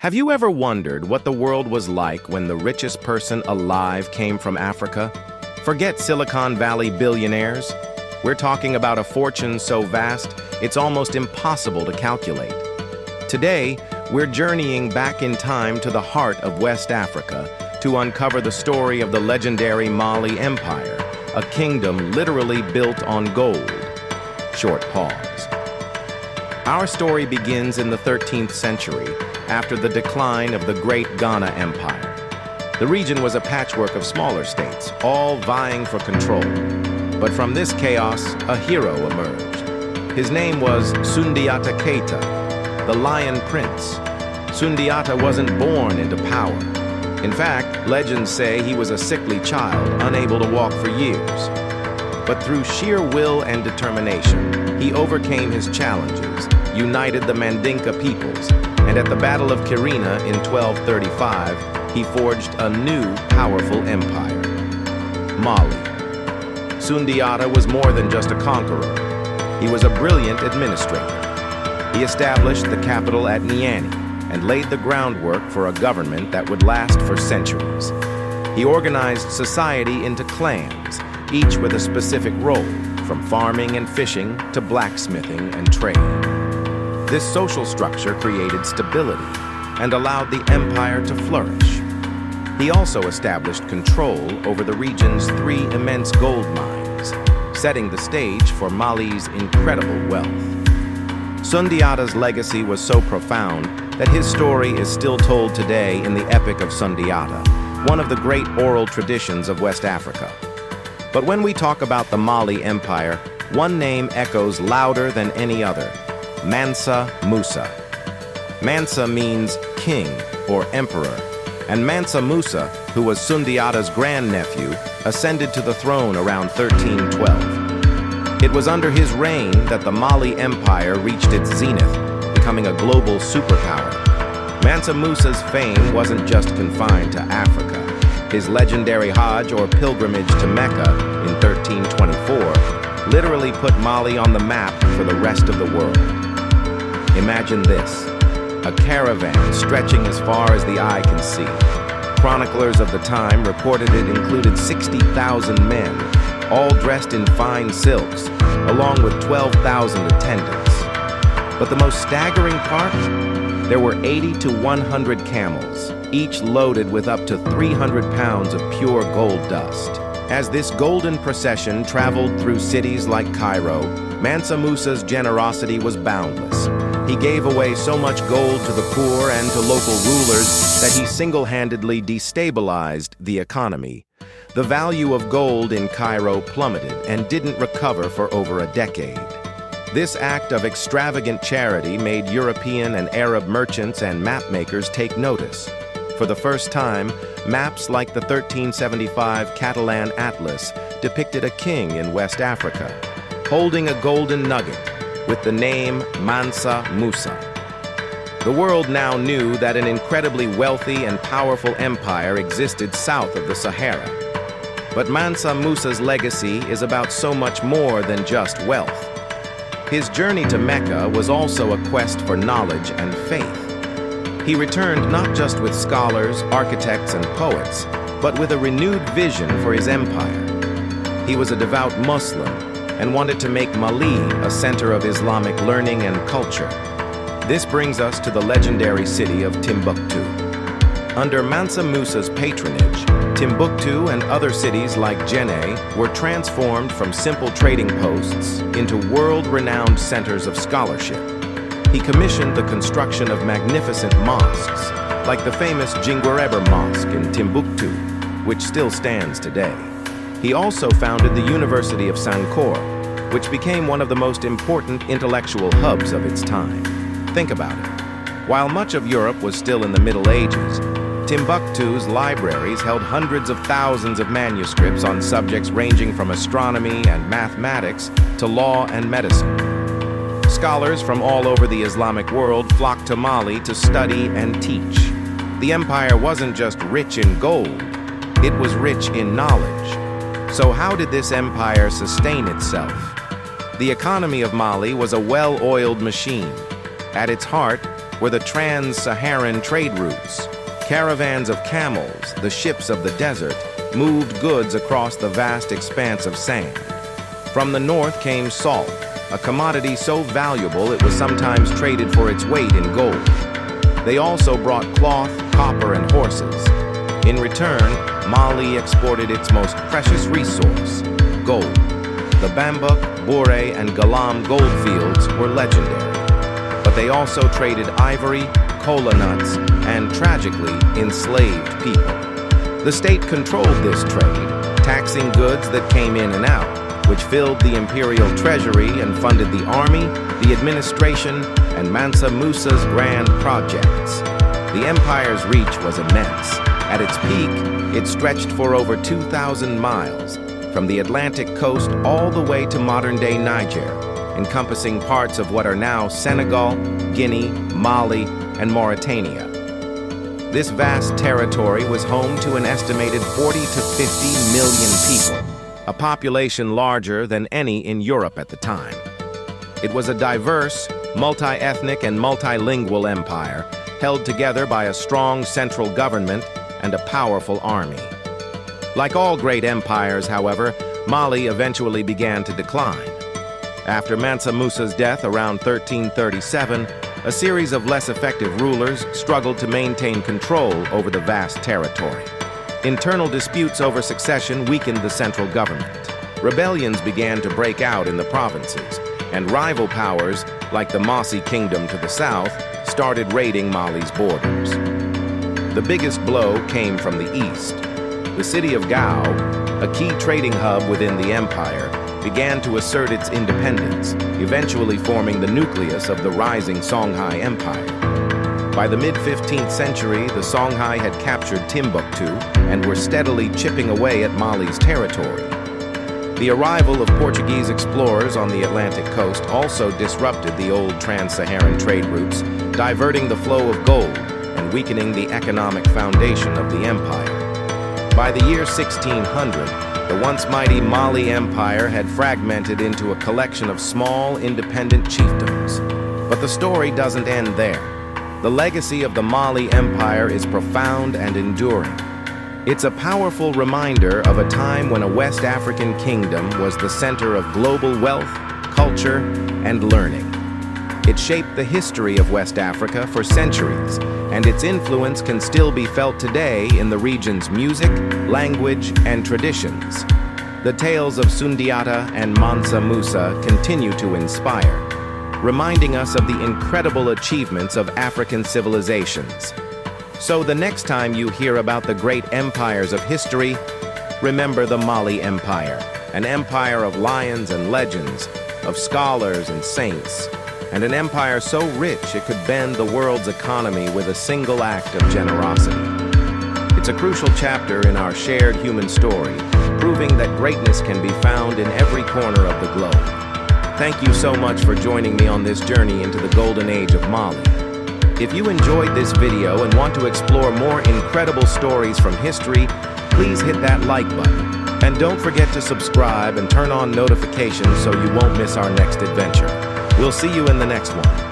Have you ever wondered what the world was like when the richest person alive came from Africa? Forget Silicon Valley billionaires. We're talking about a fortune so vast, it's almost impossible to calculate. Today, we're journeying back in time to the heart of West Africa to uncover the story of the legendary Mali Empire, a kingdom literally built on gold. Short pause. Our story begins in the 13th century, after the decline of the great Ghana Empire. The region was a patchwork of smaller states, all vying for control. But from this chaos, a hero emerged. His name was Sundiata Keita, the Lion Prince. Sundiata wasn't born into power. In fact, legends say he was a sickly child, unable to walk for years. But through sheer will and determination, he overcame his challenges, united the Mandinka peoples, and at the Battle of Kirina in 1235, he forged a new, powerful empire. Mali. Sundiata was more than just a conqueror. He was a brilliant administrator. He established the capital at Niani and laid the groundwork for a government that would last for centuries. He organized society into clans, each with a specific role, from farming and fishing to blacksmithing and trade. This social structure created stability and allowed the empire to flourish. He also established control over the region's 3 immense gold mines, setting the stage for Mali's incredible wealth. Sundiata's legacy was so profound that his story is still told today in the Epic of Sundiata, one of the great oral traditions of West Africa. But when we talk about the Mali Empire, one name echoes louder than any other: Mansa Musa. Mansa means king or emperor, and Mansa Musa, who was Sundiata's grandnephew, ascended to the throne around 1312. It was under his reign that the Mali Empire reached its zenith, becoming a global superpower. Mansa Musa's fame wasn't just confined to Africa. His legendary Hajj, or pilgrimage to Mecca, in 1324, literally put Mali on the map for the rest of the world. Imagine this: a caravan stretching as far as the eye can see. Chroniclers of the time reported it included 60,000 men, all dressed in fine silks, along with 12,000 attendants. But the most staggering part? There were 80 to 100 camels, each loaded with up to 300 pounds of pure gold dust. As this golden procession traveled through cities like Cairo, Mansa Musa's generosity was boundless. He gave away so much gold to the poor and to local rulers that he single-handedly destabilized the economy. The value of gold in Cairo plummeted and didn't recover for over a decade. This act of extravagant charity made European and Arab merchants and mapmakers take notice. For the first time, maps like the 1375 Catalan Atlas depicted a king in West Africa, holding a golden nugget with the name Mansa Musa. The world now knew that an incredibly wealthy and powerful empire existed south of the Sahara. But Mansa Musa's legacy is about so much more than just wealth. His journey to Mecca was also a quest for knowledge and faith. He returned not just with scholars, architects, and poets, but with a renewed vision for his empire. He was a devout Muslim and wanted to make Mali a center of Islamic learning and culture. This brings us to the legendary city of Timbuktu. Under Mansa Musa's patronage, Timbuktu and other cities like Djenné were transformed from simple trading posts into world-renowned centers of scholarship. He commissioned the construction of magnificent mosques, like the famous Jinguereber Mosque in Timbuktu, which still stands today. He also founded the University of Sankore, which became one of the most important intellectual hubs of its time. Think about it. While much of Europe was still in the Middle Ages, Timbuktu's libraries held hundreds of thousands of manuscripts on subjects ranging from astronomy and mathematics to law and medicine. Scholars from all over the Islamic world flocked to Mali to study and teach. The empire wasn't just rich in gold, it was rich in knowledge. So how did this empire sustain itself? The economy of Mali was a well-oiled machine. At its heart, were the trans-Saharan trade routes. Caravans of camels, the ships of the desert, moved goods across the vast expanse of sand. From the north came salt, a commodity so valuable it was sometimes traded for its weight in gold. They also brought cloth, copper, and horses. In return, Mali exported its most precious resource, gold. The Bambuk, Bure, and Galam gold fields were legendary. But they also traded ivory, cola nuts, and, tragically, enslaved people. The state controlled this trade, taxing goods that came in and out, which filled the imperial treasury and funded the army, the administration, and Mansa Musa's grand projects. The empire's reach was immense. At its peak, it stretched for over 2,000 miles, from the Atlantic coast all the way to modern-day Niger, encompassing parts of what are now Senegal, Guinea, Mali, and Mauritania. This vast territory was home to an estimated 40 to 50 million people, a population larger than any in Europe at the time. It was a diverse, multi-ethnic, and multilingual empire, held together by a strong central government and a powerful army. Like all great empires, however, Mali eventually began to decline. After Mansa Musa's death around 1337, a series of less effective rulers struggled to maintain control over the vast territory. Internal disputes over succession weakened the central government. Rebellions began to break out in the provinces, and rival powers, like the Mossi Kingdom to the south, started raiding Mali's borders. The biggest blow came from the east. The city of Gao, a key trading hub within the empire, began to assert its independence, eventually forming the nucleus of the rising Songhai Empire. By the mid-15th century, the Songhai had captured Timbuktu and were steadily chipping away at Mali's territory. The arrival of Portuguese explorers on the Atlantic coast also disrupted the old trans-Saharan trade routes, diverting the flow of gold and weakening the economic foundation of the empire. By the year 1600, the once mighty Mali Empire had fragmented into a collection of small, independent chiefdoms. But the story doesn't end there. The legacy of the Mali Empire is profound and enduring. It's a powerful reminder of a time when a West African kingdom was the center of global wealth, culture, and learning. It shaped the history of West Africa for centuries, and its influence can still be felt today in the region's music, language, and traditions. The tales of Sundiata and Mansa Musa continue to inspire, reminding us of the incredible achievements of African civilizations. So the next time you hear about the great empires of history, remember the Mali Empire, an empire of lions and legends, of scholars and saints, and an empire so rich it could bend the world's economy with a single act of generosity. It's a crucial chapter in our shared human story, proving that greatness can be found in every corner of the globe. Thank you so much for joining me on this journey into the golden age of Mali. If you enjoyed this video and want to explore more incredible stories from history, please hit that like button. And don't forget to subscribe and turn on notifications so you won't miss our next adventure. We'll see you in the next one.